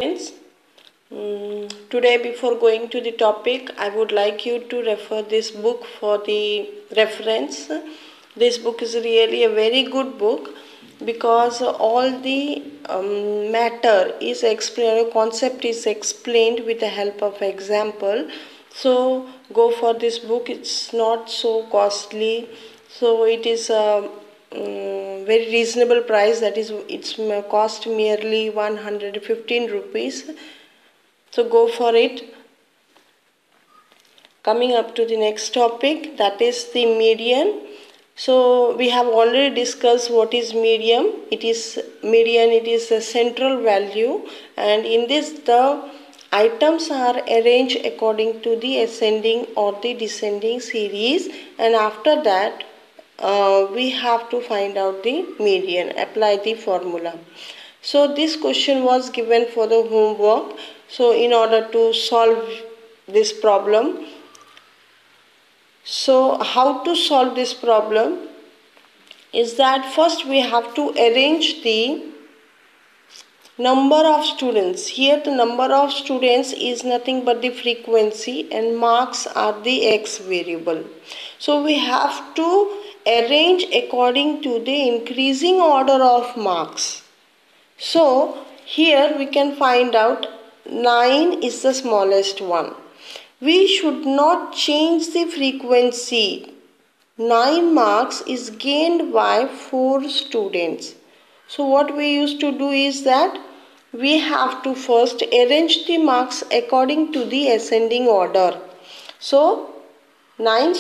Friends, today before going to the topic, I would like you to refer this book for the reference. This book is really a very good book because all the matter is explained, concept is explained with the help of example. So go for this book. It's not so costly. So it is very reasonable price, that is it's cost merely 115 rupees. So go for it. Coming up to the next topic, that is the median. So we have already discussed what is median. It is a central value, and in this the items are arranged according to the ascending or the descending series, and after that we have to find out the median, apply the formula. So this question was given for the homework. So in order to solve this problem, so how to solve this problem is that first we have to arrange the number of students. Here the number of students is nothing but the frequency, and marks are the x variable. So we have to arrange according to the increasing order of marks. So here we can find out 9 is the smallest one. We should not change the frequency. 9 marks is gained by 4 students. So what we used to do is that we have to first arrange the marks according to the ascending order. So 9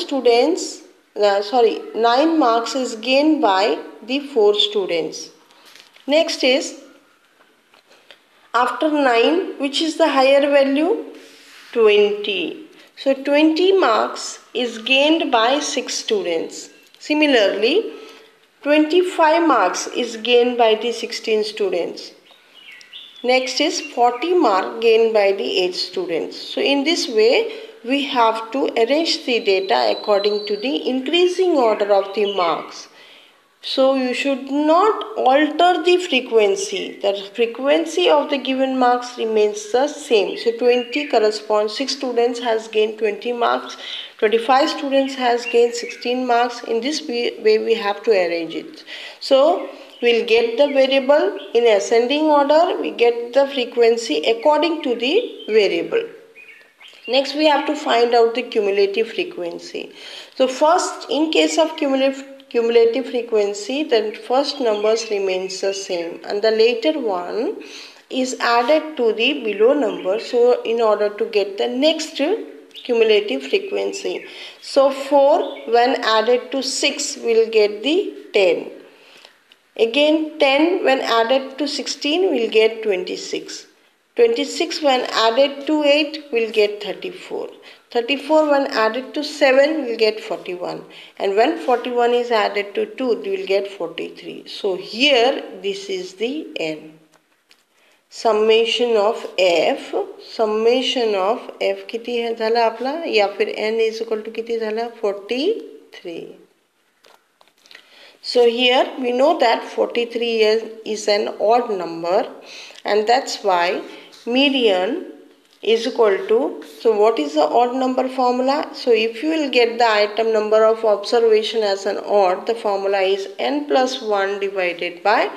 marks is gained by the 4 students. Next is after 9, which is the higher value? 20. So 20 marks is gained by 6 students. Similarly, 25 marks is gained by the 16 students. Next is 40 mark gained by the 8 students. So in this way, we have to arrange the data according to the increasing order of the marks. So you should not alter the frequency. The frequency of the given marks remains the same. So 20 corresponds, 6 students has gained 20 marks, 25 students has gained 16 marks. In this way we have to arrange it. So we'll get the variable in ascending order, we get the frequency according to the variable. Next we have to find out the cumulative frequency. So first, in case of cumulative frequency, the first numbers remains the same and the later one is added to the below number, so in order to get the next cumulative frequency. So 4 when added to 6 will get the 10. Again 10 when added to 16 will get 26. 26 when added to 8 will get 34. 34 when added to 7 will get 41. And when 41 is added to 2 we will get 43. So here this is the n. Summation of f किती झाला आपला, या फिर n is equal to किती झाला 43. So here we know that 43 is an odd number, and that's why median is equal to, so what is the odd number formula? So if you will get the item number of observation as an odd, the formula is n plus 1 divided by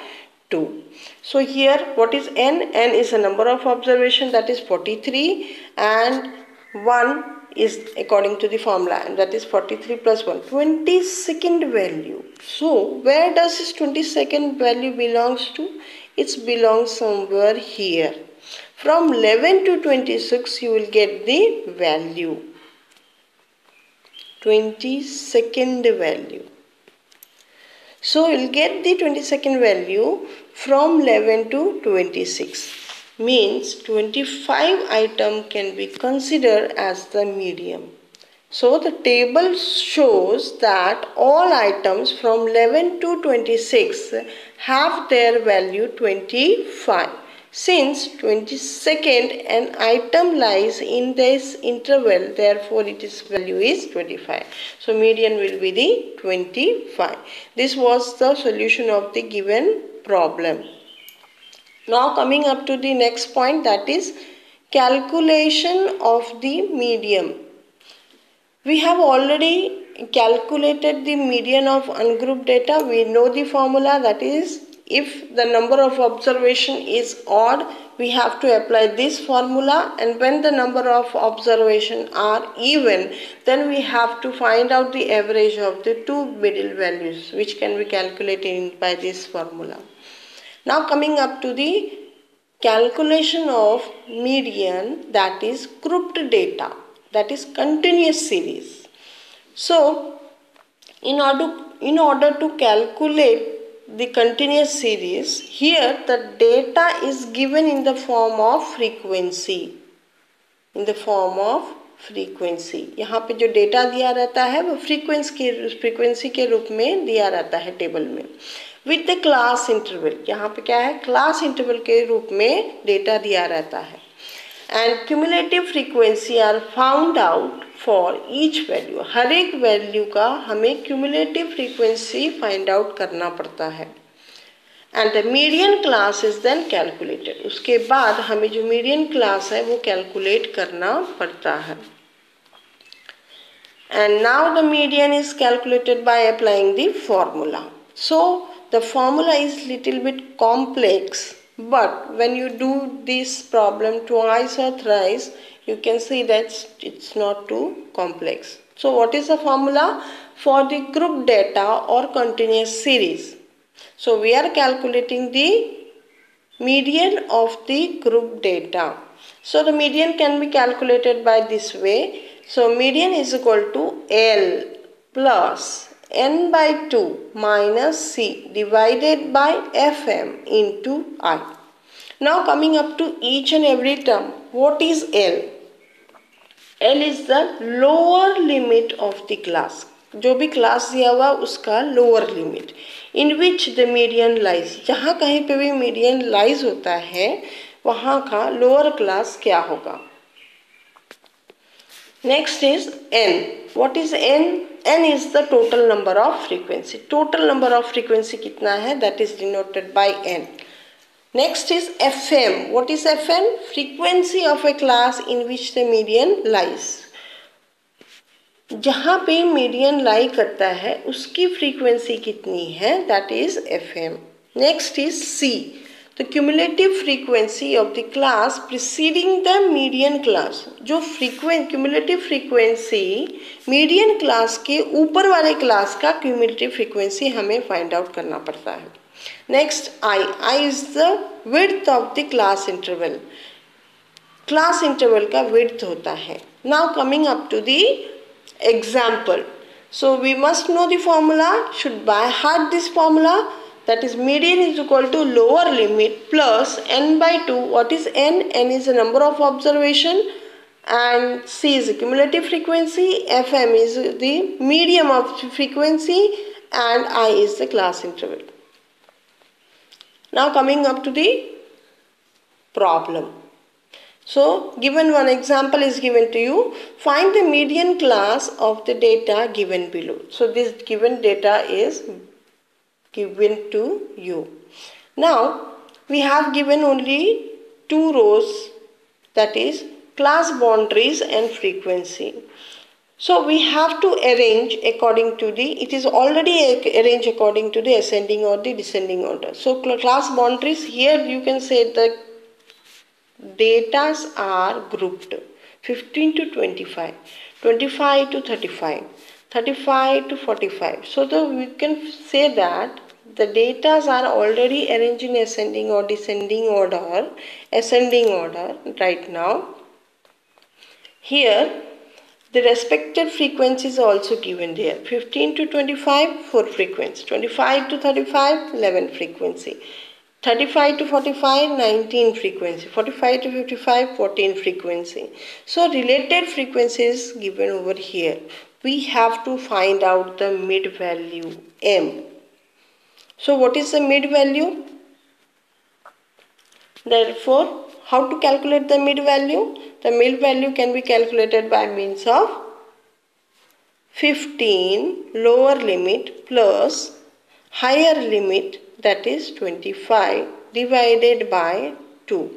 2. So here what is n? N is a number of observation, that is 43, and 1 is according to the formula, and that is 43 plus 1, 22nd value. So where does this 22nd value belongs to? It belongs somewhere here. From 11 to 26 you will get the value, 22nd value. So you will get the 22nd value from 11 to 26. Means 25 item can be considered as the median. So the table shows that all items from 11 to 26 have their value 25. Since 22nd an item lies in this interval, therefore its value is 25. So median will be the 25. This was the solution of the given problem. Now coming up to the next point, that is calculation of the median. We have already calculated the median of ungrouped data. We know the formula, that is if the number of observation is odd, we have to apply this formula, and when the number of observation are even, then we have to find out the average of the two middle values, which can be calculated by this formula. Now coming up to the calculation of median, that is grouped data, that is continuous series. So in order to calculate the continuous series, here the data is given in the form of frequency, यहाँ पे जो data दिया रहता है वो frequency के रूप में दिया रहता है टेबल में, विद द क्लास इंटरवल। यहाँ पे क्या है, क्लास इंटरवल के रूप में डेटा दिया रहता है। And cumulative frequency are found out for each value, हर एक वैल्यू का हमें क्यूमुलेटिव फ्रीक्वेंसी फाइंड आउट करना पड़ता है। And the median class is then calculated, उसके बाद हमें जो मीडियन क्लास है वो कैलकुलेट करना पड़ता है। And now the median is calculated by applying the formula. So the formula is little bit complex, but when you do this problem twice or thrice, you can see that it's not too complex. So what is the formula for the group data or continuous series? So we are calculating the median of the group data. So the median can be calculated by this way. So median is equal to L plus n by 2 minus C divided by Fm into I. Now coming up to each and every term, what is L? L is the lower limit of the class, जो भी class दिया हुआ उसका lower limit, in which the median lies, जहाँ कहीं पे भी median lies होता है वहाँ का लोअर क्लास क्या होगा। Next is n. What is n? n is the total number of frequency. Total number of frequency कितना है, that is denoted by n. Next is fm. What is fm? Frequency of a class in which the median lies. जहाँ पे median लाई करता है उसकी frequency कितनी है, that is fm. Next is c. The cumulative frequency of the class preceding the median class. जो cumulative frequency median class के ऊपर वाले क्लास का cumulative frequency हमें find out करना पड़ता है। Next I is the width of the class interval. Class interval का width होता है। Now coming up to the example. So we must know the formula, should by heart this formula. That is median is equal to lower limit plus n by 2. What is n? n is the number of observation and c is the cumulative frequency, fm is the medium of frequency and I is the class interval. Now coming up to the problem. So given one example is given to you. Find the median class of the data given below. So this given data is given to you. Now we have given only two rows, that is class boundaries and frequency. So we have to arrange according to the, it is already arranged according to the ascending or the descending order. So class boundaries, here you can say the datas are grouped 15 to 25, 25 to 35, 35 to 45. So we can say that the datas are already arranged in ascending or descending order, right now. Here the respective frequencies are also given there. 15 to 25, 4 frequency, 25 to 35, 11 frequency, 35 to 45, 19 frequency, 45 to 55, 14 frequency. So related frequencies given over here. We have to find out the mid value m. So what is the mid value? Therefore, how to calculate the mid value? The mid value can be calculated by means of 15 lower limit plus higher limit, that is 25 divided by 2.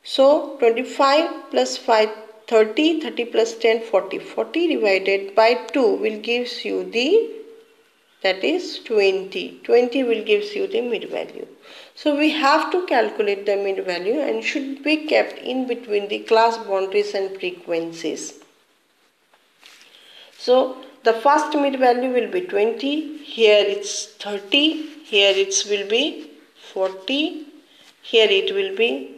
So 25 plus 5, 30, 30 plus 10, 40. 40 divided by 2 will gives you the, that is 20. 20 will gives you the mid value. So we have to calculate the mid value and should be kept in between the class boundaries and frequencies. So the first mid value will be 20, here it's 30, here it will be 40, here it will be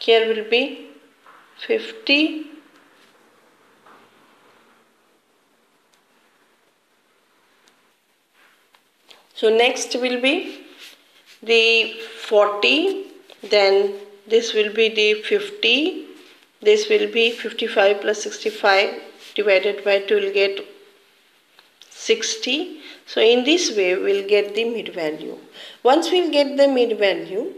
here will be 50, so next will be the 40, then this will be the 50, this will be 55 plus 65 divided by 2 will get 60. So in this way we'll get the mid value. Once we'll get the mid value,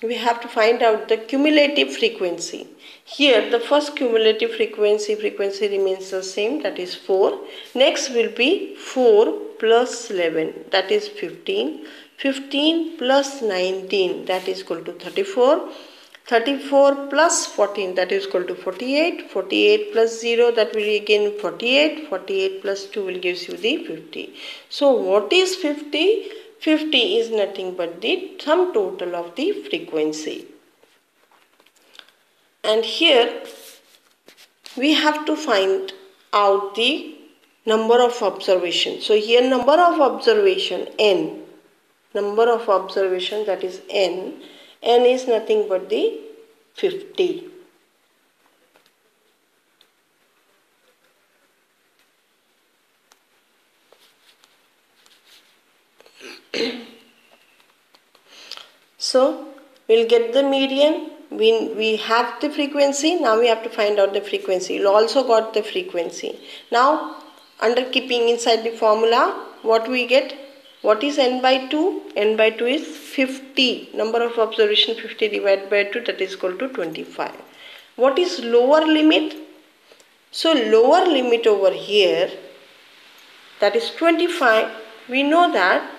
we have to find out the cumulative frequency. Here the first cumulative frequency remains the same, that is 4. Next will be 4 plus 11, that is 15. 15 plus 19, that is equal to 34. 34 plus 14, that is equal to 48. 48 plus 0, that will be again 48. 48 plus 2 will gives you the 50. So what is 50? 50 is nothing but the sum total of the frequency. And here we have to find out the number of observation. So here number of observation n, number of observation, that is n. N is nothing but the 50. So we'll get the median. We have the frequency. Now we have to find out the frequency. You also got the frequency. Now under keeping inside the formula, what we get? What is n by 2? N by 2 is 50. Number of observation 50 divided by 2, that is equal to 25. What is lower limit? So lower limit over here, that is 25. We know that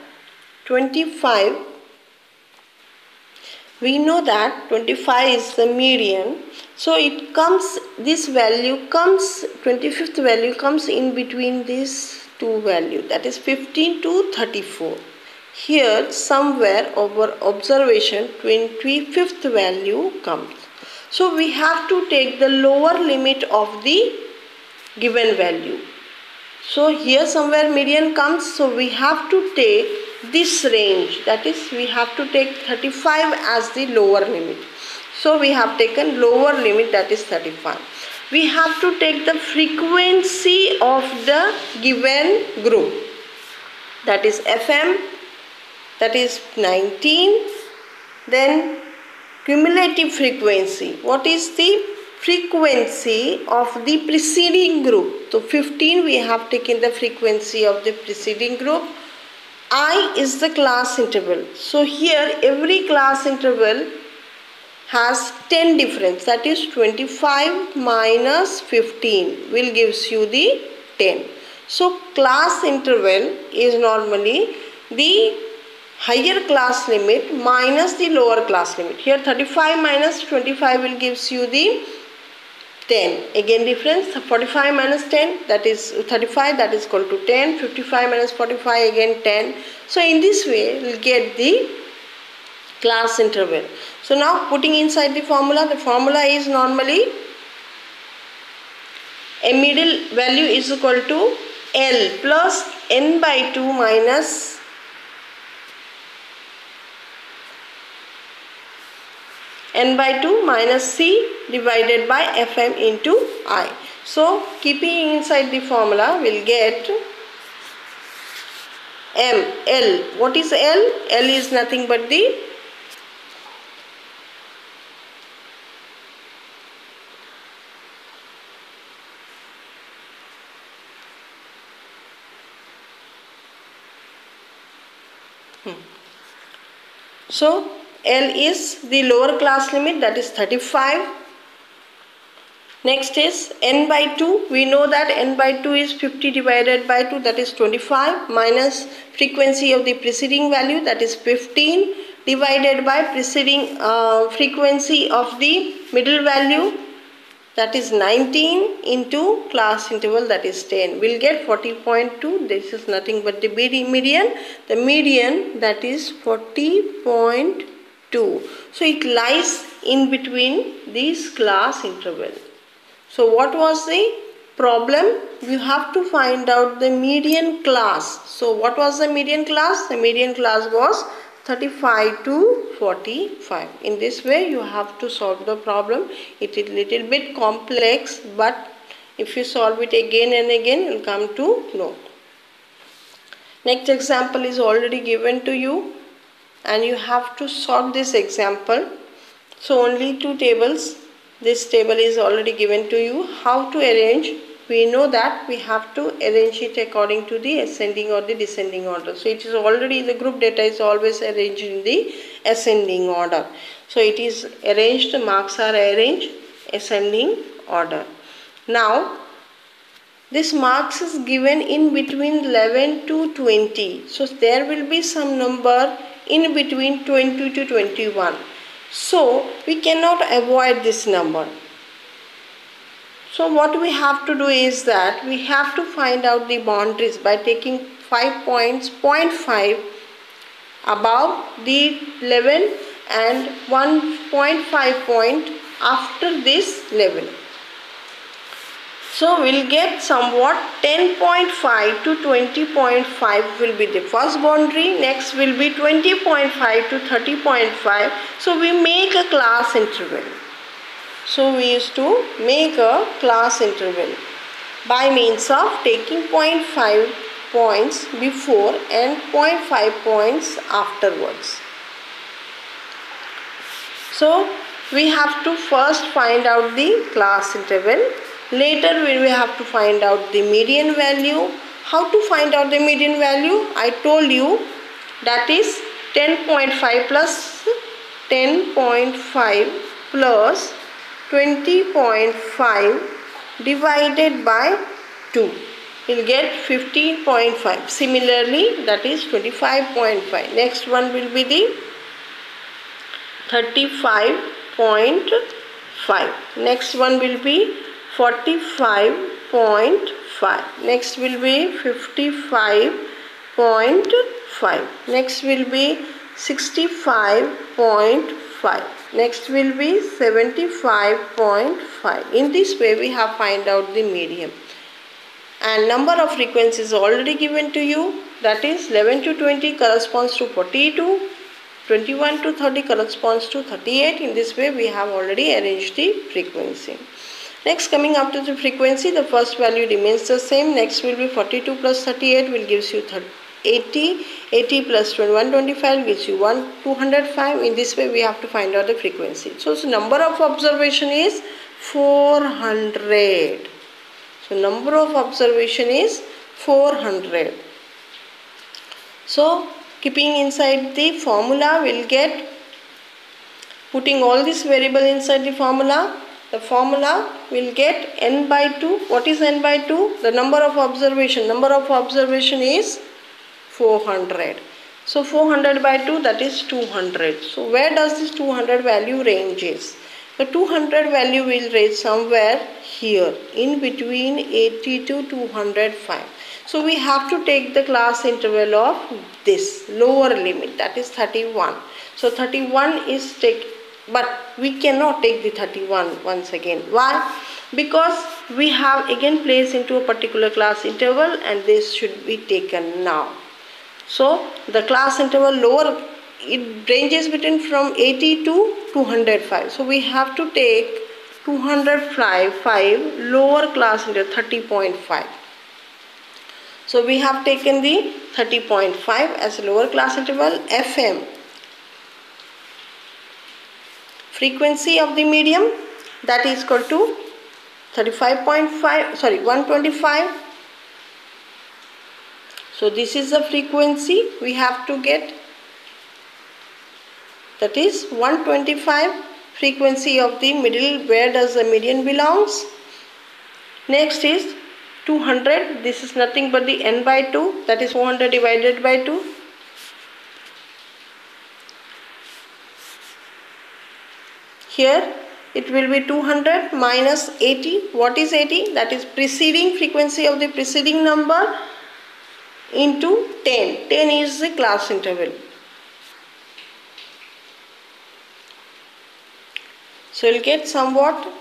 25 is the median. So it comes, this value comes, 25th value comes in between these two values, that is 15 to 34. Here somewhere over observation 25th value comes. So we have to take the lower limit of the given value. So here somewhere median comes, so we have to take this range, that is we have to take 35 as the lower limit. So we have taken lower limit, that is 35. We have to take the frequency of the given group, that is FM, that is 19. Then cumulative frequency, what is the frequency of the preceding group? So 15 we have taken the frequency of the preceding group. I is the class interval. So here every class interval has 10 difference, that is 25 minus 15 will gives you the 10. So class interval is normally the higher class limit minus the lower class limit. Here 35 minus 25 will gives you the 10. Again difference, 45 minus 10, that is 35, that is equal to 10. 55 minus 45, again 10. So in this way we'll get the class interval. So now putting inside the formula is normally a middle value is equal to L plus n by 2 minus n by 2 minus C divided by Fm into I. So keeping inside the formula we'll get M, L. What is L? L is nothing but the So L is the lower class limit, that is 35. Next is n by 2. We know that n by 2 is 50 divided by 2, that is 25, minus frequency of the preceding value, that is 15, divided by preceding frequency of the middle value, that is 19, into class interval, that is 10. We'll get 40.2. This is nothing but the median. The median, that is 40.2. So it lies in between these class interval. So what was the problem? You have to find out the median class. So what was the median class? The median class was 35 to 45. In this way you have to solve the problem. It is little bit complex, but if you solve it again and again, you will come to know. Next example is already given to you and you have to solve this example. So only two tables. This table is already given to you. How to arrange? We know that we have to arrange it according to the ascending or the descending order. So it is already, the group data is always arranged in the ascending order. So it is arranged, marks are arranged ascending order. Now this marks is given in between 11 to 20. So there will be some number in between 20 to 21. So we cannot avoid this number. So what we have to do is that we have to find out the boundaries by taking 5 points, 0.5 above the 11 and 1.5 point after this level. So we'll get somewhat 10.5 to 20.5 will be the first boundary. Next will be 20.5 to 30.5. So we make a class interval. So we used to make a class interval by means of taking 0.5 points before and 0.5 points afterwards. So we have to first find out the class interval. Later we will have to find out the median value. How to find out the median value? I told you that is 10.5 plus 10.5 plus 20.5 divided by 2. You will get 15.5. Similarly, that is 25.5. Next one will be the 35.5. Next one will be 45.5. Next will be 55.5. Next will be 65.5. Next will be 75.5. In this way we have find out the median. And number of frequencies already given to you, that is 11 to 20 corresponds to 42, 21 to 30 corresponds to 38. In this way we have already arranged the frequency. Next, coming up to the frequency, the first value remains the same. Next will be 42 plus 38 will gives you 80. 80 plus 125 gives you 205. In this way we have to find out the frequency. So number of observation is 400. So number of observation is 400. So keeping inside the formula, we'll get, putting all this variable inside the formula, the formula will get n by 2. What is n by 2? The number of observation. Number of observation is 400. So 400 by 2, that is 200. So where does this 200 value ranges? The 200 value will range somewhere here in between 80 to 205. So we have to take the class interval of this lower limit, that is 31. So 31 is taken. But we cannot take the 31 once again. Why? Because we have again placed into a particular class interval and this should be taken now. So the class interval lower, it ranges between from 80 to 205. So we have to take 205 lower class interval 30.5. So we have taken the 30.5 as lower class interval. FM, frequency of the medium, that is equal to 125. So this is the frequency we have to get, that is 125, frequency of the middle. Where does the median belongs? Next is 200. This is nothing but the n by 2, that is 400 divided by 2. Here it will be 200 minus 80. What is 80? That is preceding frequency of the preceding number into 10. 10 is the class interval. So you'll get somewhat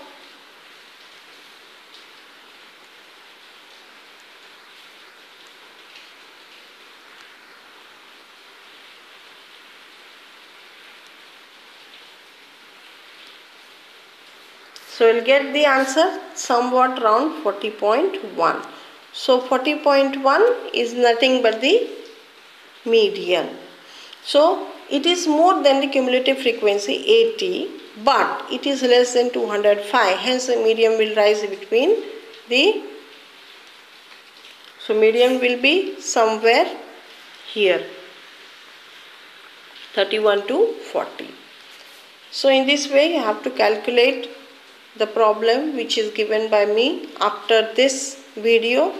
So we'll get the answer somewhat around 40.1. So 40.1 is nothing but the median. So it is more than the cumulative frequency 80, but it is less than 205. Hence the median will rise between the, so median will be somewhere here, 31 to 40. So in this way you have to calculate the problem which is given by me after this video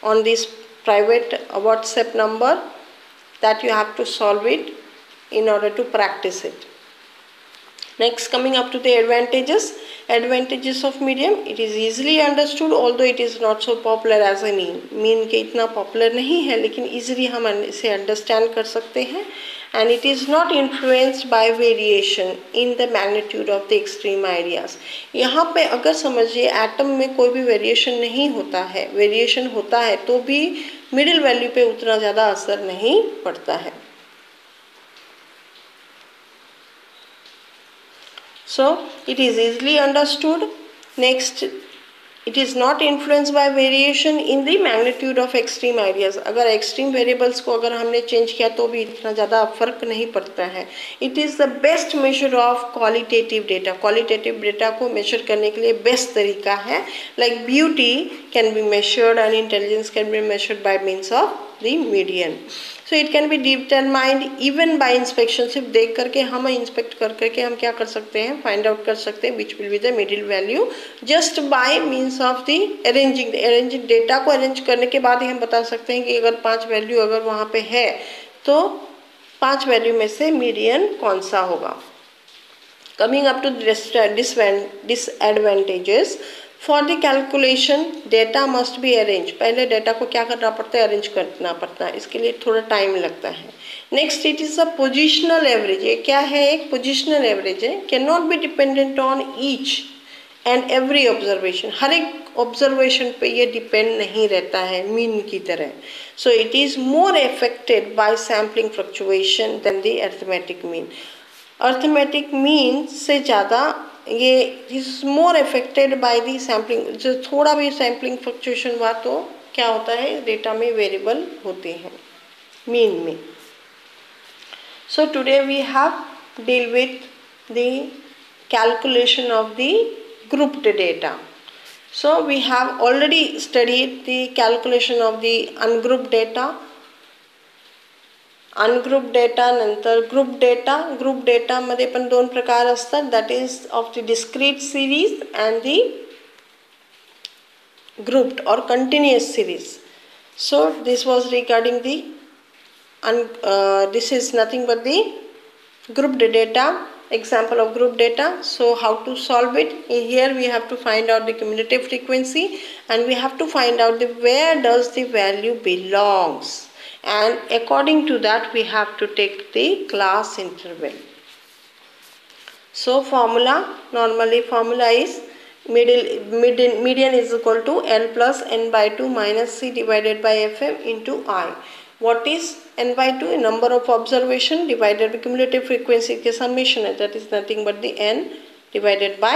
on this private WhatsApp number, that you have to solve it in order to practice it. Next, coming up to the advantages of median. It is easily understood, although it is not so popular as a mean. Mean के इतना popular नहीं है, लेकिन easily हम इसे understand कर सकते हैं. And it is not influenced by variation in the magnitude of the extreme ideas. यहाँ पे अगर समझिए एटम में कोई भी वेरिएशन नहीं होता है, वेरिएशन होता है तो भी मिडिल वैल्यू पे उतना ज़्यादा असर नहीं पड़ता है. So it is easily understood. Next, it is not influenced by variation in the magnitude of extreme ideas. अगर extreme variables को अगर हमने change किया तो भी इतना ज़्यादा फर्क नहीं पड़ता है. It is the best measure of qualitative data. Qualitative data को measure करने के लिए best तरीका है. Like beauty can be measured and intelligence can be measured by means of the median. So it can be determined even by inspection. सिर्फ देख करके हम इंस्पेक्ट कर करके हम क्या कर सकते हैं, फाइंड आउट कर सकते हैं which will be the middle value just by means of the arranging data को अरेंज करने के बाद ही हम बता सकते हैं कि अगर 5 वैल्यू अगर वहाँ पे है तो 5 वैल्यू में से मीडियन कौन सा होगा. Coming up to disadvantages. For the calculation, data must be arranged. पहले डेटा को क्या करना पड़ता है, अरेंज करना पड़ता है. इसके लिए थोड़ा टाइम लगता है. Next, it is a positional average. ये क्या है, एक पोजिशनल एवरेज है. Can not be dependent on each and every observation. हर एक ऑब्जर्वेशन पे ये डिपेंड नहीं रहता है मीन की तरह. So it is more affected by sampling fluctuation than the arithmetic mean. Arithmetic mean से ज़्यादा ये is more affected by the sampling. जो थोड़ा भी सैम्पलिंग फ्लक्चुएशन हुआ तो क्या होता है, डेटा में वेरिएबल होते हैं मीन में. So today we have deal with the calculation of the grouped data. So we have already studied the calculation of the ungrouped data. Ungroup data नंतर ग्रुप डेटा. ग्रुप डेटा मध्ये पण दोन प्रकार असतात, that is of the discrete series and the grouped or continuous series. So this was regarding the this is nothing but the grouped data, example of group data. So how to solve it? Here we have to find out the cumulative frequency and we have to find out the where does the value belongs, and according to that we have to take the class interval. So formula, normally formula is median is equal to L plus n by 2 minus C divided by FM into I. What is n by 2? Number of observation divided by cumulative frequency के summation है, that is nothing but the n divided by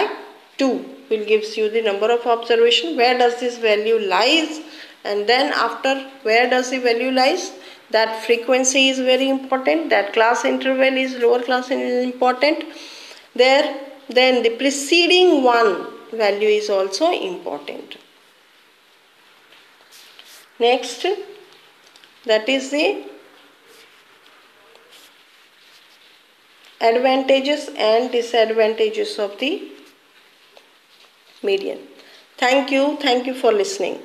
2 will gives you the number of observation. Where does this value lies, and then after where does the value lies, that frequency is very important, that class interval is lower class is important there, then the preceding one value is also important. Next, that is the advantages and disadvantages of the median. Thank you. Thank you for listening.